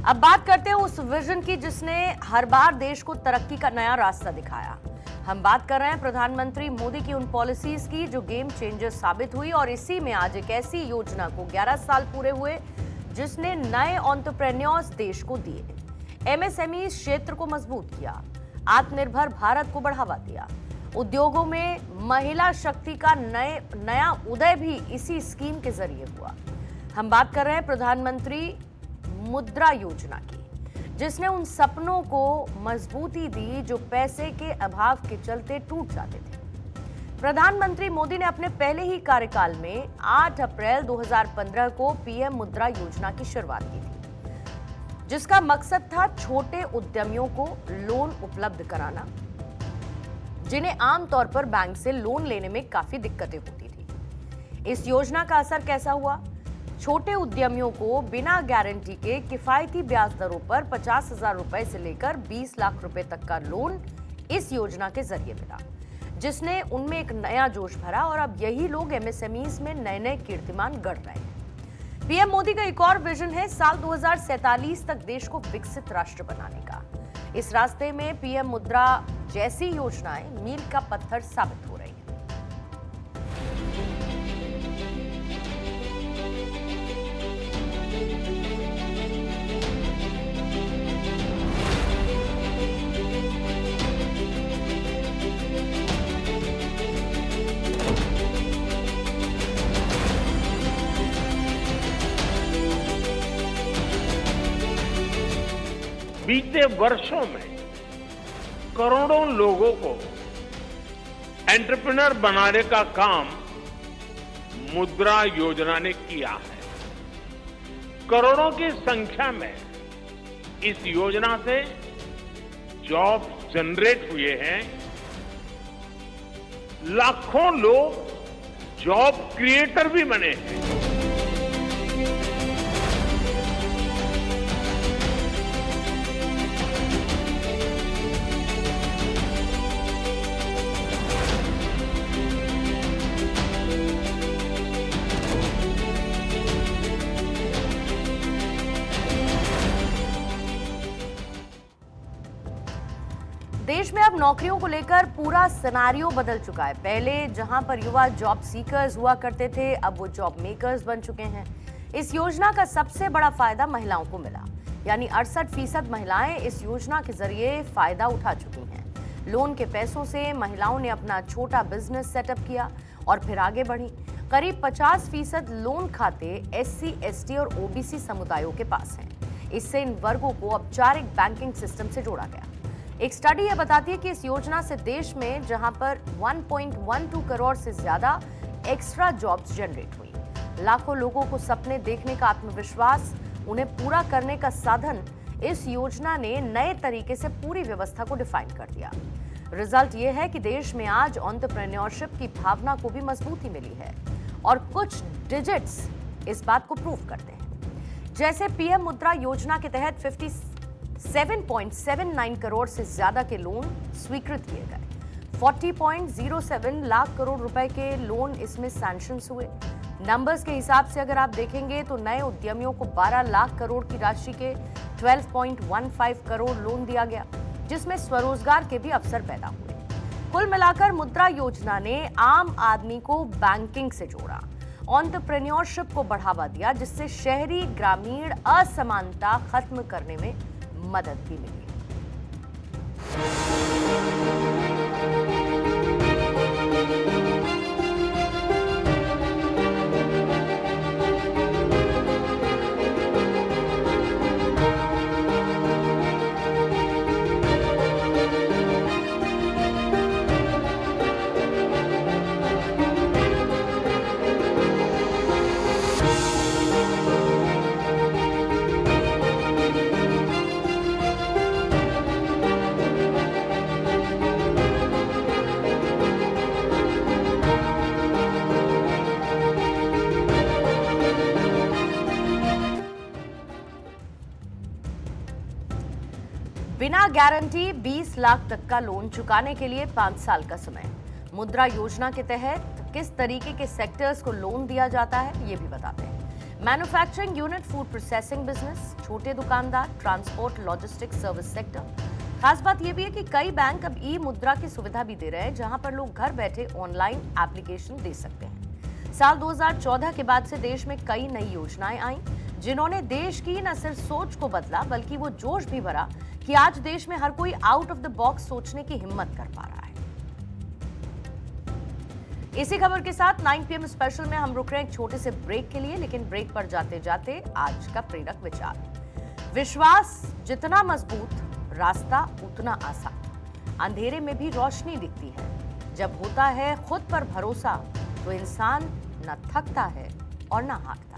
अब बात करते हैं उस विजन की जिसने हर बार देश को तरक्की का नया रास्ता दिखाया। हम बात कर रहे हैं प्रधानमंत्री मोदी की उन पॉलिसीज की जो गेम चेंजर साबित हुई और इसी में आज एक ऐसी योजना को 11 साल पूरे हुए जिसने नए एंटरप्रेन्योर्स देश को दिए, एमएसएमई क्षेत्र को मजबूत किया, आत्मनिर्भर भारत को बढ़ावा दिया। उद्योगों में महिला शक्ति का नया उदय भी इसी स्कीम के जरिए हुआ। हम बात कर रहे हैं प्रधानमंत्री मुद्रा योजना की जिसने उन सपनों को मजबूती दी जो पैसे के अभाव के चलते टूट जाते थे। प्रधानमंत्री मोदी ने अपने पहले ही कार्यकाल में 8 अप्रैल 2015 को पीएम मुद्रा योजना की शुरुआत की थी, जिसका मकसद था छोटे उद्यमियों को लोन उपलब्ध कराना, जिन्हें आमतौर पर बैंक से लोन लेने में काफी दिक्कतें होती थी। इस योजना का असर कैसा हुआ? छोटे उद्यमियों को बिना गारंटी के किफायती ब्याज दरों पर 50,000 रुपए से लेकर 20 लाख रुपए तक का लोन इस योजना के जरिए मिला, जिसने उनमें एक नया जोश भरा और अब यही लोग एमएसएमईज में नए नए कीर्तिमान गढ़ रहे हैं। पीएम मोदी का एक और विजन है साल 2047 तक देश को विकसित राष्ट्र बनाने का। इस रास्ते में पीएम मुद्रा जैसी योजनाएं मील का पत्थर साबित हो रही हैं। बीते वर्षों में करोड़ों लोगों को एंटरप्रेन्योर बनाने का काम मुद्रा योजना ने किया है। करोड़ों की संख्या में इस योजना से जॉब जनरेट हुए हैं। लाखों लोग जॉब क्रिएटर भी बने हैं। देश में अब नौकरियों को लेकर पूरा सिनेरियो बदल चुका है। पहले जहां पर युवा जॉब सीकर्स हुआ करते थे, अब वो जॉब मेकर्स बन चुके हैं। इस योजना का सबसे बड़ा फायदा महिलाओं को मिला, यानी 68% महिलाएं इस योजना के जरिए फायदा उठा चुकी हैं। लोन के पैसों से महिलाओं ने अपना छोटा बिजनेस सेटअप किया और फिर आगे बढ़ी। करीब 50% लोन खाते SC, ST और OBC समुदायों के पास हैं। इससे इन वर्गों को औपचारिक बैंकिंग सिस्टम से जोड़ा गया। एक स्टडी यह बताती है कि इस योजना से देश में जहां पर 1.12 करोड़ से ज्यादा एक्स्ट्रा जॉब्स जनरेट हुई, लाखों लोगों को सपने देखने का आत्मविश्वास, उन्हें पूरा करने का साधन, इस योजना ने नए तरीके से पूरी व्यवस्था को डिफाइन कर दिया। रिजल्ट यह है कि देश में आज एंटरप्रेन्योरशिप की भावना को भी मजबूती मिली है और कुछ डिजिट्स इस बात को प्रूव करते हैं। जैसे पीएम मुद्रा योजना के तहत 7.79 करोड़ से ज्यादा के लोन स्वीकृत किए गए। 40.07 लाख करोड़ रुपए के लोन इसमें सैंक्शंस हुए। नंबर्स के हिसाब से अगर आप देखेंगे तो नए उद्यमियों को 12 लाख करोड़ की राशि के 12.15 करोड़ लोन दिया गया, जिसमें स्वरोजगार के भी अवसर पैदा हुए। कुल मिलाकर मुद्रा योजना ने आम आदमी को बैंकिंग से जोड़ा, एंटरप्रेन्योरशिप को बढ़ावा दिया, जिससे शहरी ग्रामीण असमानता खत्म करने में मदद भी मिली। बिना गारंटी 20 लाख तक का लोन चुकाने के लिए 5 साल का समय। मुद्रा योजना के तहत किस तरीके के सेक्टर्स को लोन दिया जाता है ये भी बताते हैं। Manufacturing unit, food processing business, छोटे दुकानदार, ट्रांसपोर्ट, लॉजिस्टिक्स, सर्विस सेक्टर। खास बात यह भी है कि कई बैंक अब ई मुद्रा की सुविधा भी दे रहे हैं, जहां पर लोग घर बैठे ऑनलाइन एप्लीकेशन दे सकते हैं। साल 2014 के बाद से देश में कई नई योजनाएं आई, जिन्होंने देश की न सिर्फ सोच को बदला, बल्कि वो जोश भी भरा कि आज देश में हर कोई आउट ऑफ द बॉक्स सोचने की हिम्मत कर पा रहा है। इसी खबर के साथ 9 PM स्पेशल में हम रुक रहे हैं एक छोटे से ब्रेक के लिए, लेकिन ब्रेक पर जाते जाते आज का प्रेरक विचार। विश्वास जितना मजबूत, रास्ता उतना आसान। अंधेरे में भी रोशनी दिखती है। जब होता है खुद पर भरोसा, तो इंसान न थकता है और न हारता।